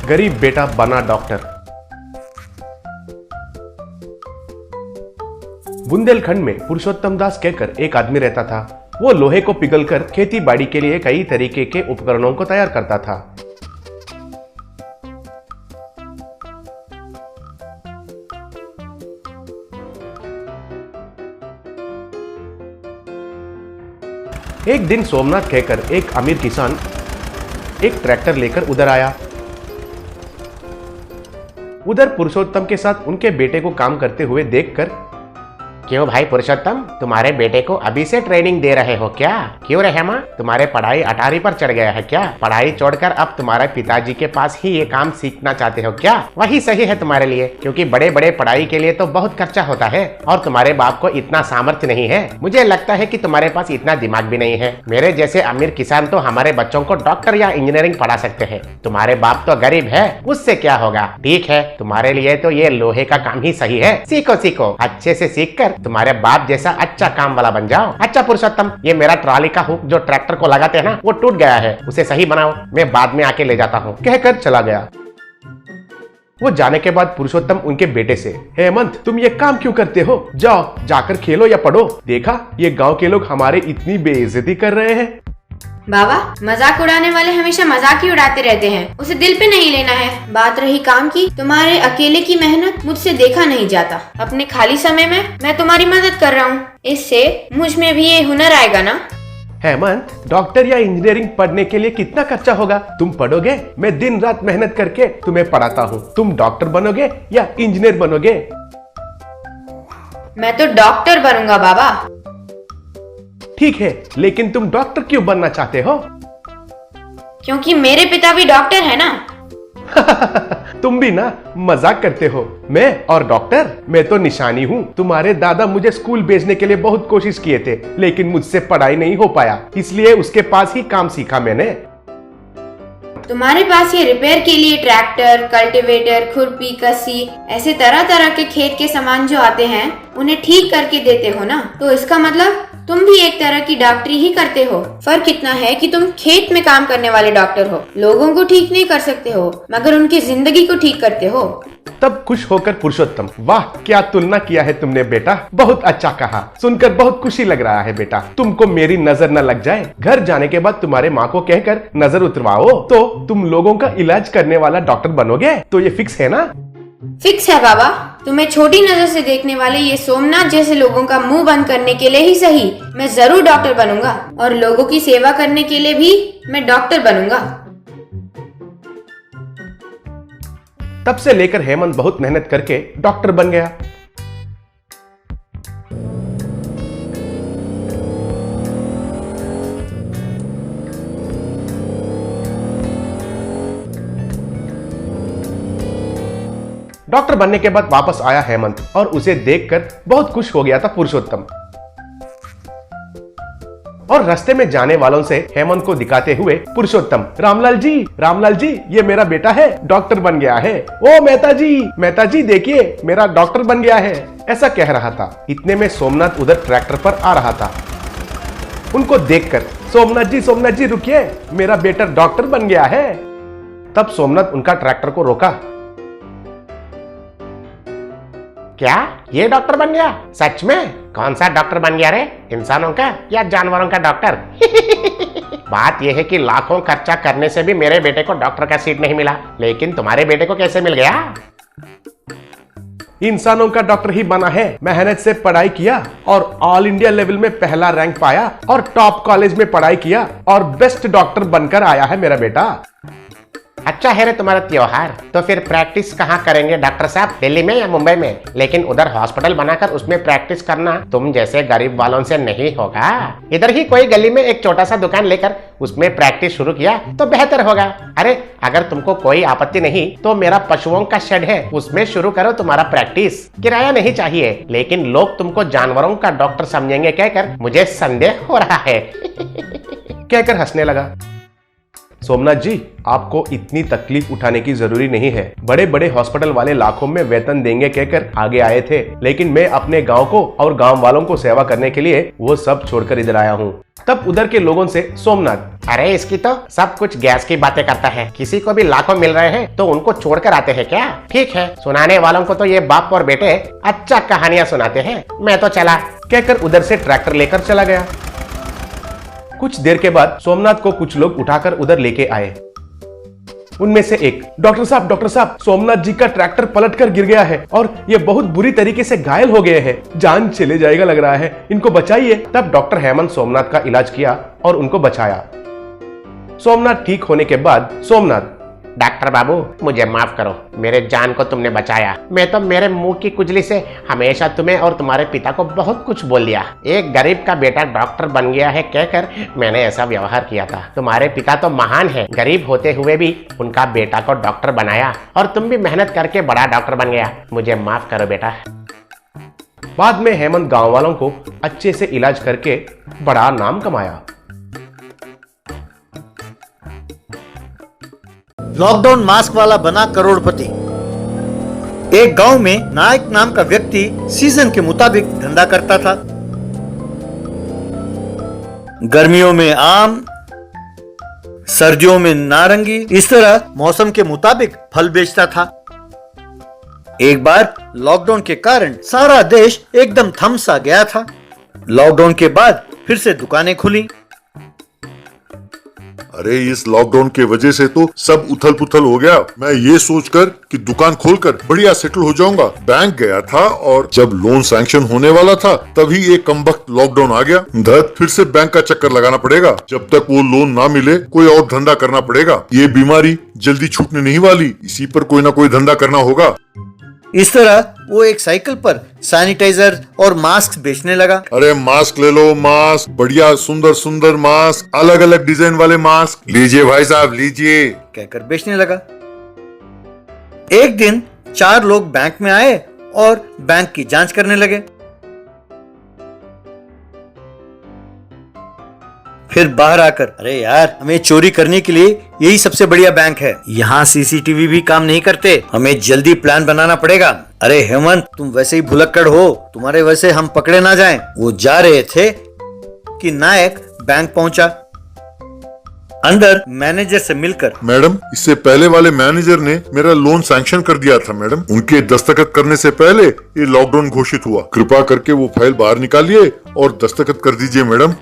गरीब बेटा बना डॉक्टर। बुंदेलखंड में पुरुषोत्तम दास कहकर एक आदमी रहता था। वो लोहे को पिघलकर खेती बाड़ी के लिए कई तरीके के उपकरणों को तैयार करता था। एक दिन सोमनाथ कहकर एक अमीर किसान एक ट्रैक्टर लेकर उधर आया। उधर पुरुषोत्तम के साथ उनके बेटे को काम करते हुए देखकर, क्यों भाई पुरुषोत्तम, तुम्हारे बेटे को अभी से ट्रेनिंग दे रहे हो क्या? क्यों रे हेमा, तुम्हारे पढ़ाई अटारी पर चढ़ गया है क्या? पढ़ाई छोड़कर अब तुम्हारे पिताजी के पास ही ये काम सीखना चाहते हो क्या? वही सही है तुम्हारे लिए, क्योंकि बड़े बड़े पढ़ाई के लिए तो बहुत खर्चा होता है और तुम्हारे बाप को इतना सामर्थ्य नहीं है। मुझे लगता है कि तुम्हारे पास इतना दिमाग भी नहीं है। मेरे जैसे अमीर किसान तो हमारे बच्चों को डॉक्टर या इंजीनियरिंग पढ़ा सकते हैं। तुम्हारे बाप तो गरीब है, उससे क्या होगा? ठीक है, तुम्हारे लिए तो ये लोहे का काम ही सही है। सीखो सीखो, अच्छे से सीख कर तुम्हारे बाप जैसा अच्छा काम वाला बन जाओ। अच्छा पुरुषोत्तम, ये मेरा ट्रॉली का हुक जो ट्रैक्टर को लगाते हैं ना, वो टूट गया है, उसे सही बनाओ, मैं बाद में आके ले जाता हूँ, कहकर चला गया। वो जाने के बाद पुरुषोत्तम उनके बेटे से, हेमंत तुम ये काम क्यों करते हो? जाओ जाकर खेलो या पढ़ो। देखा, ये गांव के लोग हमारे इतनी बेइज्जती कर रहे हैं। बाबा, मजाक उड़ाने वाले हमेशा मजाक ही उड़ाते रहते हैं, उसे दिल पे नहीं लेना है। बात रही काम की, तुम्हारे अकेले की मेहनत मुझसे देखा नहीं जाता। अपने खाली समय में मैं तुम्हारी मदद कर रहा हूँ, इससे मुझ में भी ये हुनर आएगा ना। हेमंत, डॉक्टर या इंजीनियरिंग पढ़ने के लिए कितना खर्चा होगा? तुम पढ़ोगे, मैं दिन रात मेहनत करके तुम्हें पढ़ाता हूँ। तुम डॉक्टर बनोगे या इंजीनियर बनोगे? मैं तो डॉक्टर बनूंगा बाबा। ठीक है, लेकिन तुम डॉक्टर क्यों बनना चाहते हो? क्योंकि मेरे पिता भी डॉक्टर है ना। तुम भी ना मजाक करते हो। मैं और डॉक्टर, मैं तो निशानी हूँ। तुम्हारे दादा मुझे स्कूल भेजने के लिए बहुत कोशिश किए थे, लेकिन मुझसे पढ़ाई नहीं हो पाया, इसलिए उसके पास ही काम सीखा मैंने। तुम्हारे पास ये रिपेयर के लिए ट्रैक्टर, कल्टीवेटर, खुरपी, कसी, ऐसे तरह तरह के खेत के सामान जो आते हैं, उन्हें ठीक करके देते हो ना, तो इसका मतलब तुम भी एक तरह की डॉक्टरी ही करते हो। फर्क इतना है कि तुम खेत में काम करने वाले डॉक्टर हो, लोगों को ठीक नहीं कर सकते हो, मगर उनकी जिंदगी को ठीक करते हो। तब खुश होकर पुरुषोत्तम, वाह क्या तुलना किया है तुमने बेटा, बहुत अच्छा कहा, सुनकर बहुत खुशी लग रहा है बेटा। तुमको मेरी नजर न लग जाए, घर जाने के बाद तुम्हारे माँ को कहकर नजर उतरवाओ, तो तुम लोगों का इलाज करने वाला डॉक्टर बनोगे। तो ये फिक्स है ना? फिक्स है बाबा। तुम्हें छोटी नजर से देखने वाले ये सोमनाथ जैसे लोगों का मुंह बंद करने के लिए ही सही, मैं जरूर डॉक्टर बनूंगा, और लोगों की सेवा करने के लिए भी मैं डॉक्टर बनूंगा। तब से लेकर हेमंत बहुत मेहनत करके डॉक्टर बन गया। डॉक्टर बनने के बाद वापस आया हेमंत और उसे देखकर बहुत खुश हो गया था पुरुषोत्तम। और रास्ते में जाने वालों से हेमंत को दिखाते हुए पुरुषोत्तम, रामलाल जी ये मेरा बेटा है, डॉक्टर बन गया है। ओ मेहता जी देखिए, मेरा डॉक्टर बन गया है, ऐसा कह रहा था। इतने में सोमनाथ उधर ट्रैक्टर पर आ रहा था। उनको देखकर, सोमनाथ जी रुकिए, मेरा बेटा डॉक्टर बन गया है। तब सोमनाथ उनका ट्रैक्टर को रोका। क्या ये डॉक्टर बन गया? सच में? कौन सा डॉक्टर बन गया रे? इंसानों का या जानवरों का डॉक्टर? बात यह है कि लाखों खर्चा करने से भी मेरे बेटे को डॉक्टर का सीट नहीं मिला, लेकिन तुम्हारे बेटे को कैसे मिल गया? इंसानों का डॉक्टर ही बना है। मेहनत से पढ़ाई किया और ऑल इंडिया लेवल में पहला रैंक पाया और टॉप कॉलेज में पढ़ाई किया और बेस्ट डॉक्टर बनकर आया है मेरा बेटा। अच्छा है रे तुम्हारा त्योहार। तो फिर प्रैक्टिस कहाँ करेंगे डॉक्टर साहब? दिल्ली में या मुंबई में? लेकिन उधर हॉस्पिटल बनाकर उसमें प्रैक्टिस करना तुम जैसे गरीब वालों से नहीं होगा। इधर ही कोई गली में एक छोटा सा दुकान लेकर उसमें प्रैक्टिस शुरू किया तो बेहतर होगा। अरे अगर तुमको कोई आपत्ति नहीं तो मेरा पशुओं का शेड है, उसमें शुरू करो तुम्हारा प्रैक्टिस। किराया नहीं चाहिए, लेकिन लोग तुमको जानवरों का डॉक्टर समझेंगे कहकर मुझे संदेह हो रहा है। कहकर हंसने लगा। सोमनाथ जी, आपको इतनी तकलीफ उठाने की जरूरी नहीं है। बड़े बड़े हॉस्पिटल वाले लाखों में वेतन देंगे कहकर आगे आए थे, लेकिन मैं अपने गांव को और गांव वालों को सेवा करने के लिए वो सब छोड़कर इधर आया हूँ। तब उधर के लोगों से सोमनाथ, अरे इसकी तो सब कुछ गैस की बातें करता है। किसी को भी लाखों मिल रहे हैं तो उनको छोड़कर आते हैं क्या? ठीक है, सुनाने वालों को तो ये बाप और बेटे अच्छा कहानियां सुनाते हैं। मैं तो चला, कहकर उधर से ट्रैक्टर लेकर चला गया। कुछ देर के बाद सोमनाथ को कुछ लोग उठाकर उधर लेके आए। उनमें से एक, डॉक्टर साहब, सोमनाथ जी का ट्रैक्टर पलटकर गिर गया है और ये बहुत बुरी तरीके से घायल हो गए हैं। जान चले जाएगा लग रहा है, इनको बचाइए। तब डॉक्टर हेमंत सोमनाथ का इलाज किया और उनको बचाया। सोमनाथ ठीक होने के बाद सोमनाथ, डॉक्टर बाबू मुझे माफ करो, मेरे जान को तुमने बचाया। मैं तो मेरे मुंह की कुजली से हमेशा तुम्हें और तुम्हारे पिता को बहुत कुछ बोल दिया। एक गरीब का बेटा डॉक्टर बन गया है कहकर मैंने ऐसा व्यवहार किया था। तुम्हारे पिता तो महान है, गरीब होते हुए भी उनका बेटा को डॉक्टर बनाया और तुम भी मेहनत करके बड़ा डॉक्टर बन गया। मुझे माफ करो बेटा। बाद में हेमंत गांव वालों को अच्छे से इलाज करके बड़ा नाम कमाया। लॉकडाउन मास्क वाला बना करोड़पति। एक गांव में नायक नाम का व्यक्ति सीजन के मुताबिक धंधा करता था। गर्मियों में आम, सर्दियों में नारंगी, इस तरह मौसम के मुताबिक फल बेचता था। एक बार लॉकडाउन के कारण सारा देश एकदम थम सा गया था। लॉकडाउन के बाद फिर से दुकानें खुली। अरे इस लॉकडाउन के वजह से तो सब उथल पुथल हो गया। मैं ये सोचकर कि दुकान खोलकर बढ़िया सेटल हो जाऊंगा, बैंक गया था और जब लोन सैंक्शन होने वाला था तभी एक कमबख्त लॉकडाउन आ गया। धत फिर से बैंक का चक्कर लगाना पड़ेगा। जब तक वो लोन ना मिले कोई और धंधा करना पड़ेगा। ये बीमारी जल्दी छूटने नहीं वाली, इसी पर कोई ना कोई धंधा करना होगा। इस तरह वो एक साइकिल पर सैनिटाइजर और मास्क बेचने लगा। अरे मास्क ले लो, मास्क, बढ़िया सुंदर सुंदर मास्क, अलग अलग डिजाइन वाले मास्क, लीजिए भाई साहब लीजिए, कहकर बेचने लगा। एक दिन 4 लोग बैंक में आए और बैंक की जांच करने लगे। फिर बाहर आकर, अरे यार, हमें चोरी करने के लिए यही सबसे बढ़िया बैंक है। यहाँ सीसीटीवी भी काम नहीं करते, हमें जल्दी प्लान बनाना पड़ेगा। अरे हेमंत, तुम वैसे ही भुलक्कड़ हो, तुम्हारे वैसे हम पकड़े ना जाएं। वो जा रहे थे कि नायक बैंक पहुंचा। अंदर मैनेजर से मिलकर, मैडम इससे पहले वाले मैनेजर ने मेरा लोन सैंक्शन कर दिया था मैडम। उनके दस्तखत करने से पहले ये लॉकडाउन घोषित हुआ। कृपा करके वो फाइल बाहर निकालिए और दस्तखत कर दीजिए मैडम।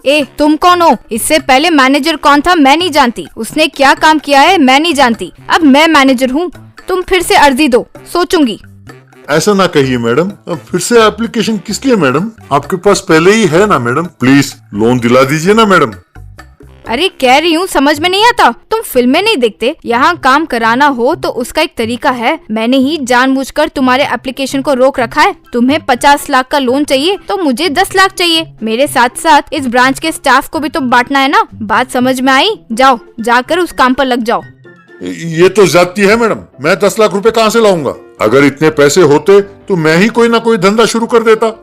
ए, तुम कौन हो? इससे पहले मैनेजर कौन था मैं नहीं जानती, उसने क्या काम किया है मैं नहीं जानती। अब मैं मैनेजर हूँ, तुम फिर से अर्जी दो, सोचूंगी। ऐसा ना कहिए मैडम, अब फिर से एप्लीकेशन किस लिए मैडम? आपके पास पहले ही है ना मैडम, प्लीज लोन दिला दीजिए ना मैडम। अरे कह रही हूँ, समझ में नहीं आता? तुम फिल्में नहीं देखते? यहाँ काम कराना हो तो उसका एक तरीका है। मैंने ही जानबूझकर तुम्हारे एप्लीकेशन को रोक रखा है। तुम्हें 50 लाख का लोन चाहिए तो मुझे 10 लाख चाहिए। मेरे साथ साथ इस ब्रांच के स्टाफ को भी तो बांटना है ना। बात समझ में आई? जाओ, जाकर उस काम पर लग जाओ। ये तो ज्यादती है मैडम, मैं 10 लाख रुपए कहाँ से लाऊंगा? अगर इतने पैसे होते तो मैं ही कोई ना कोई धंधा शुरू कर देता।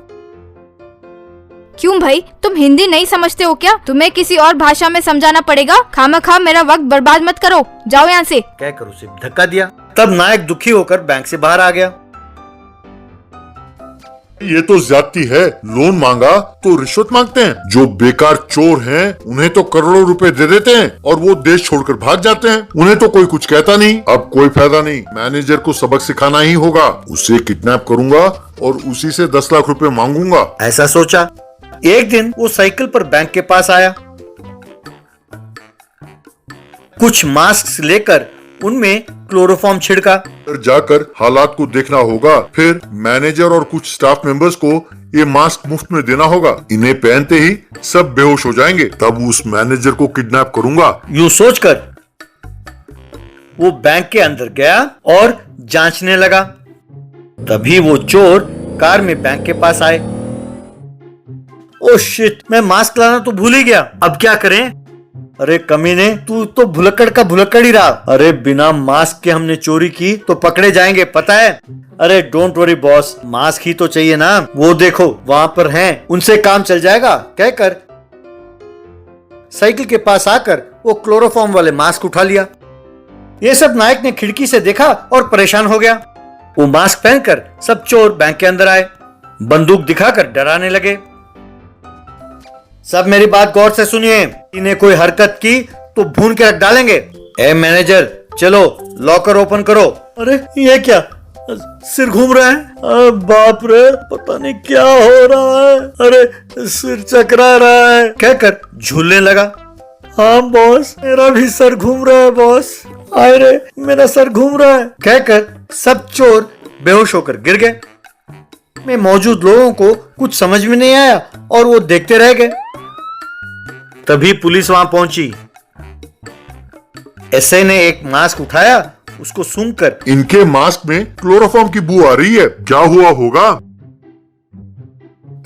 क्यों भाई, तुम हिंदी नहीं समझते हो क्या? तुम्हें किसी और भाषा में समझाना पड़ेगा। खामखा मेरा वक्त बर्बाद मत करो, जाओ यहाँ से, कहकर उसे धक्का दिया। तब नायक दुखी होकर बैंक से बाहर आ गया। ये तो ज्यादती है, लोन मांगा तो रिश्वत मांगते हैं। जो बेकार चोर हैं उन्हें तो करोड़ों रुपए दे देते हैं और वो देश छोड़कर भाग जाते हैं। उन्हें तो कोई कुछ कहता नहीं। अब कोई फायदा नहीं, मैनेजर को सबक सिखाना ही होगा। उसे किडनैप करूंगा और उसी से 10 लाख रुपए मांगूंगा। ऐसा सोचा। एक दिन वो साइकिल पर बैंक के पास आया। कुछ मास्क लेकर उनमें क्लोरोफॉर्म छिड़का। जाकर हालात को देखना होगा, फिर मैनेजर और कुछ स्टाफ मेंबर्स को ये मास्क मुफ्त में देना होगा। इन्हें पहनते ही सब बेहोश हो जाएंगे, तब उस मैनेजर को किडनैप करूंगा। यूं सोचकर वो बैंक के अंदर गया और जांचने लगा। तभी वो चोर कार में बैंक के पास आए। ओ शिट, मैं मास्क लाना तो भूल ही गया, अब क्या करें? अरे कमीने, तू तो भुलक्कड़ का भुलक्कड़ ही रहा। अरे बिना मास्क के हमने चोरी की तो पकड़े जाएंगे, पता है? अरे डोंट वरी बॉस, मास्क ही तो चाहिए ना, वो देखो वहां पर हैं, उनसे काम चल जाएगा, कहकर साइकिल के पास आकर वो क्लोरोफॉर्म वाले मास्क उठा लिया। ये सब नायक ने खिड़की से देखा और परेशान हो गया। वो मास्क पहनकर सब चोर बैंक के अंदर आए, बंदूक दिखाकर डराने लगे। सब मेरी बात गौर से सुनिए, इन्हें कोई हरकत की तो भून के रख डालेंगे। ए मैनेजर, चलो लॉकर ओपन करो। अरे ये क्या, सिर घूम रहा है। अरे बाप रे, पता नहीं क्या हो रहा है। अरे सिर चकरा रहा है, कहकर झूलने लगा। हाँ बॉस, मेरा भी सर घूम रहा है बॉस। आए रे, मेरा सर घूम रहा है, कहकर सब चोर बेहोश होकर गिर गए। में मौजूद लोगों को कुछ समझ में नहीं आया और वो देखते रह गए। तभी पुलिस वहां पहुंची। एसआई ने एक मास्क उठाया, उसको सूंघकर, इनके मास्क में क्लोरोफॉर्म की बू आ रही है, क्या हुआ होगा?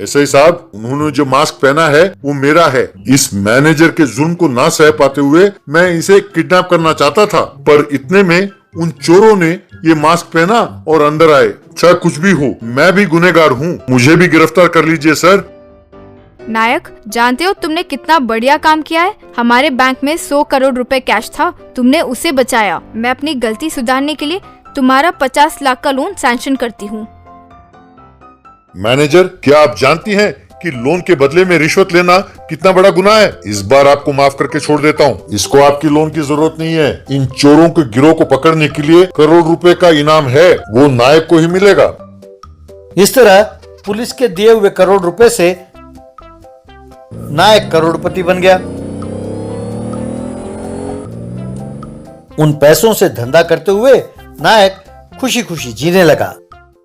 एसआई साहब, उन्होंने जो मास्क पहना है वो मेरा है। इस मैनेजर के जुल्म को ना सह पाते हुए मैं इसे किडनैप करना चाहता था, पर इतने में उन चोरों ने ये मास्क पहना और अंदर आए। चाहे कुछ भी हो, मैं भी गुनहगार हूँ, मुझे भी गिरफ्तार कर लीजिए सर। नायक, जानते हो तुमने कितना बढ़िया काम किया है। हमारे बैंक में 100 करोड़ रुपए कैश था, तुमने उसे बचाया। मैं अपनी गलती सुधारने के लिए तुम्हारा 50 लाख का लोन सैंक्शन करती हूँ। मैनेजर, क्या आप जानती हैं कि लोन के बदले में रिश्वत लेना कितना बड़ा गुनाह है? इस बार आपको माफ करके छोड़ देता हूँ। इसको आपकी लोन की जरूरत नहीं है। इन चोरों के गिरोह को पकड़ने के लिए करोड़ रुपए का इनाम है, वो नायक को ही मिलेगा। इस तरह पुलिस के दिए हुए करोड़ रुपए से नायक करोड़पति बन गया। उन पैसों से धंधा करते हुए नायक खुशी खुशी जीने लगा।